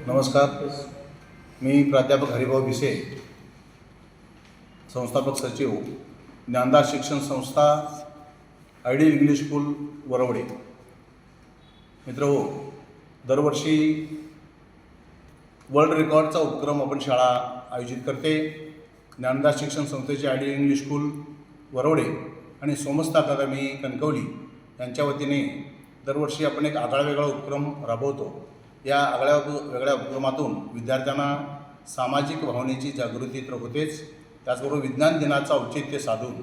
नमस्कार. मी प्राध्यापक हरिभाऊ भिसे, संस्थापक सचिव, ज्ञानदार शिक्षण संस्था, आयडियल इंग्लिश स्कूल वरवडे. मित्रहो, दरवर्षी वर्ल्ड रेकॉर्डचा उपक्रम आपण शाळा आयोजित करते. ज्ञानदार शिक्षण संस्थेचे आयडियल इंग्लिश स्कूल वरवडे आणि सोमस्थ अकादमी कणकवली यांच्या वतीने दरवर्षी आपण एक आगळावेगळा उपक्रम राबवतो. या वेगळ्या उपक्रमातून विद्यार्थ्यांना सामाजिक भावनेची जागृती तर होतेच, त्याचबरोबर विज्ञान दिनाचं औचित्य साधून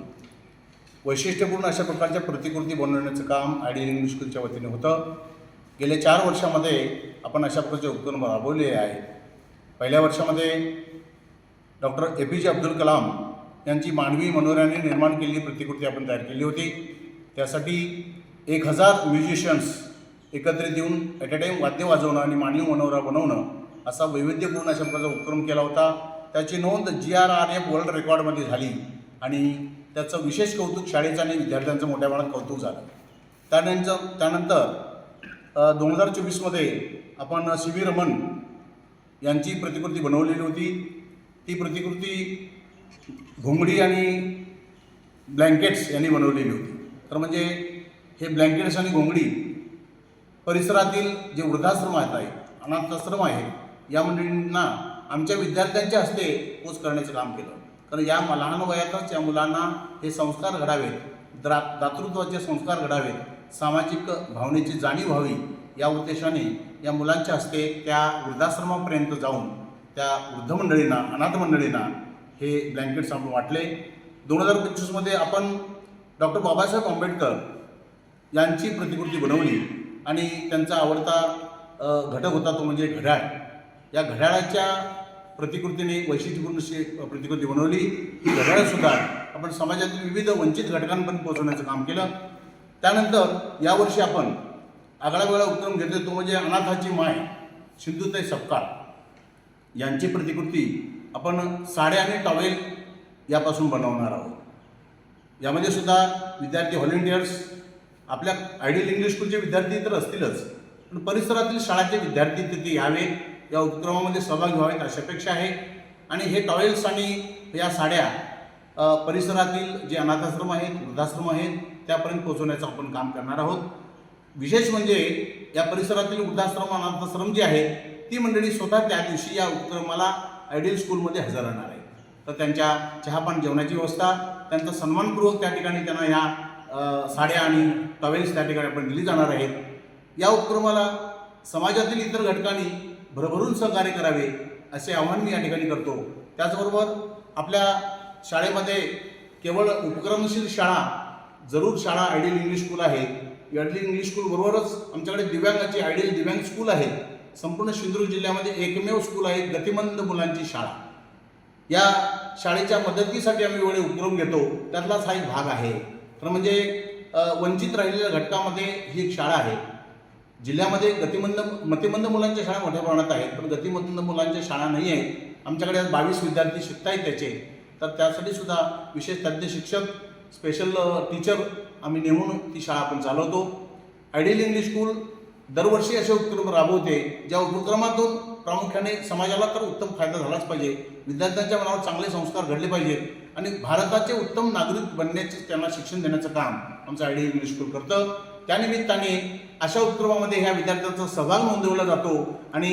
वैशिष्ट्यपूर्ण अशा प्रकारच्या प्रतिकृती बनवण्याचं काम आयडियल इंग्लिश स्कूलच्या वतीने होतं. गेल्या 4 वर्षामध्ये आपण अशा प्रकारचे उपक्रम राबवले आहे. पहिल्या वर्षामध्ये डॉक्टर APJ अब्दुल कलाम यांची मानवी मनोऱ्याने निर्माण केलेली प्रतिकृती आपण तयार केली होती. त्यासाठी 1000 म्युझिशियन्स एकत्रित येऊन ॲट अ टाईम वाद्य वाजवणं आणि मानवी मनोरा बनवणं असा वैविध्यपूर्ण अशा प्रकारचा उपक्रम केला होता. त्याची नोंद GRRF वर्ल्ड रेकॉर्डमध्ये झाली आणि त्याचं विशेष कौतुक शाळेचं आणि विद्यार्थ्यांचं मोठ्या प्रमाणात कौतुक झालं. त्यानंतर 2024मध्ये आपण CV रमन यांची प्रतिकृती बनवलेली होती. ती प्रतिकृती घोंगडी आणि ब्लँकेट्स यांनी बनवलेली होती. तर म्हणजे हे ब्लँकेट्स आणि घोंगडी परिसरातील जे वृद्धाश्रम आहेत, अनाथाश्रम आहे, या मंडळींना आमच्या विद्यार्थ्यांच्या हस्ते पोच करण्याचं काम केलं. कारण या लहान वयातच या मुलांना हे संस्कार घडावेत, दातृत्वाचे संस्कार घडावेत, सामाजिक भावनेची जाणीव व्हावी, या उद्देशाने या मुलांच्या हस्ते त्या वृद्धाश्रमापर्यंत जाऊन त्या वृद्ध मंडळींना, अनाथ मंडळींना हे ब्लँकेट्स आपण वाटले. 2025मध्ये आपण डॉक्टर बाबासाहेब आंबेडकर यांची प्रतिकृती बनवली आणि त्यांचा आवडता घटक होता तो म्हणजे घड्याळ. या घड्याळाच्या प्रतिकृतीने वैशिष्ट्यपूर्ण अशी प्रतिकृती बनवली. ही घड्याळसुद्धा आपण समाजातील विविध वंचित घटकांपर्यंत पोहोचवण्याचं काम केलं. त्यानंतर यावर्षी आपण आगळावेगळा उपक्रम घेतला, तो म्हणजे अनाथाची माय सिंधुताई सपकाळ यांची प्रतिकृती आपण साड्या आणि टॉवेल यापासून बनवणार आहोत. यामध्ये सुद्धा विद्यार्थी व्हॉलेंटियर्स, आपल्या आयडियल इंग्लिश स्कूलचे विद्यार्थी तर असतीलच, पण परिसरातील शाळांचे विद्यार्थी तिथे यावे, या उपक्रमामध्ये सहभागी व्हावेत अशी अपेक्षा आहे. आणि हे टॉवेल्स आणि या साड्या परिसरातील जे अनाथाश्रम आहेत, वृद्धाश्रम आहेत, त्यापर्यंत पोहोचवण्याचं आपण काम करणार आहोत. विशेष म्हणजे या परिसरातील वृद्धाश्रम, अनाथाश्रम जे आहे, ती मंडळी स्वतः त्या दिवशी या उपक्रमाला आयडियल स्कूलमध्ये हजर राहणार आहे. तर त्यांच्या चहापान जेवणाची व्यवस्था, त्यांचा सन्मानपूर्वक त्या ठिकाणी त्यांना या साड्या आणि टॉवेल्स त्या ठिकाणी आपण दिली जाणार आहेत. या उपक्रमाला समाजातील इतर घटकांनी भरभरून सहकार्य करावे असे आवाहन मी या ठिकाणी करतो. त्याचबरोबर आपल्या शाळेमध्ये केवळ उपक्रमशील शाळा, जरूर शाळा आयडियल इंग्लिश स्कूल आहे. आयडियल इंग्लिश स्कूलबरोबरच आमच्याकडे दिव्यांगाची आयडियल दिव्यांग स्कूल आहे. संपूर्ण सिंधुदुर्ग जिल्ह्यामध्ये एकमेव स्कूल आहे गतिमंद मुलांची शाळा. या शाळेच्या मदतीसाठी आम्ही वेगळे उपक्रम घेतो, त्यातलाच हा एक भाग आहे. तर म्हणजे वंचित राहिलेल्या घटकामध्ये ही एक शाळा आहे. जिल्ह्यामध्ये मतिमंद मुलांच्या शाळा मोठ्या प्रमाणात आहेत, पण गतिमंद मुलांच्या शाळा नाही आहेत. आमच्याकडे आज 22 विद्यार्थी शिकत आहेत त्याचे. तर त्यासाठी सुद्धा विशेष तज्ज्ञ शिक्षक, स्पेशल टीचर आम्ही नेमून ती शाळा आपण चालवतो. आयडियल इंग्लिश स्कूल दरवर्षी असे उपक्रम राबवते, ज्या उपक्रमातून प्रामुख्याने समाजाला तर उत्तम फायदा झालाच पाहिजे, विद्यार्थ्यांच्या मनावर चांगले संस्कार घडले पाहिजेत आणि भारताचे उत्तम नागरिक बनण्याचे त्यांना शिक्षण देण्याचं काम आमचं आयडियल इंग्लिश स्कूल करतं. त्यानिमित्ताने अशा उपक्रमामध्ये ह्या विद्यार्थ्यांचा सहभाग नोंदवला जातो आणि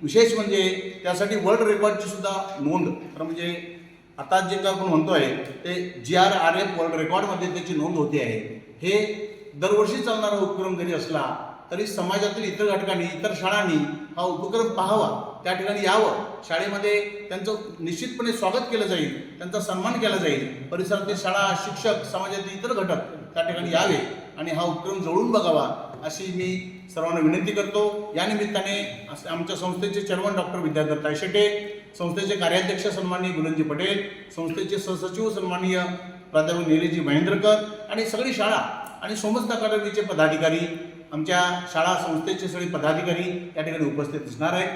विशेष म्हणजे त्यासाठी वर्ल्ड रेकॉर्डची सुद्धा नोंद, तर म्हणजे आता जे काय आपण म्हणतो आहे ते GRRF वर्ल्ड रेकॉर्डमध्ये त्याची नोंद होते आहे. हे दरवर्षी चालणारा उपक्रम जरी असला तरी समाजातील इतर घटकांनी, इतर शाळांनी हा उपक्रम पाहावा, त्या ठिकाणी यावं, शाळेमध्ये त्यांचं निश्चितपणे स्वागत केलं जाईल, त्यांचा सन्मान केला जाईल. परिसरातील शाळा, शिक्षक, समाजातील इतर घटक त्या ठिकाणी यावे आणि हा उपक्रम जवळून बघावा अशी मी सर्वांना विनंती करतो. या निमित्ताने आमच्या संस्थेचे चेअरमन डॉक्टर विद्याधर तायशेटे, संस्थेचे कार्याध्यक्ष सन्माननीय गुलनजी पटेल, संस्थेचे सहसचिव सन्माननीय प्राध्यापक निलेशजी महेंद्रकर आणि सगळी शाळा आणि सोमस्थ अकादमीचे पदाधिकारी, आमच्या शाळा संस्थेचे सगळे पदाधिकारी या ठिकाणी उपस्थित असणार आहेत.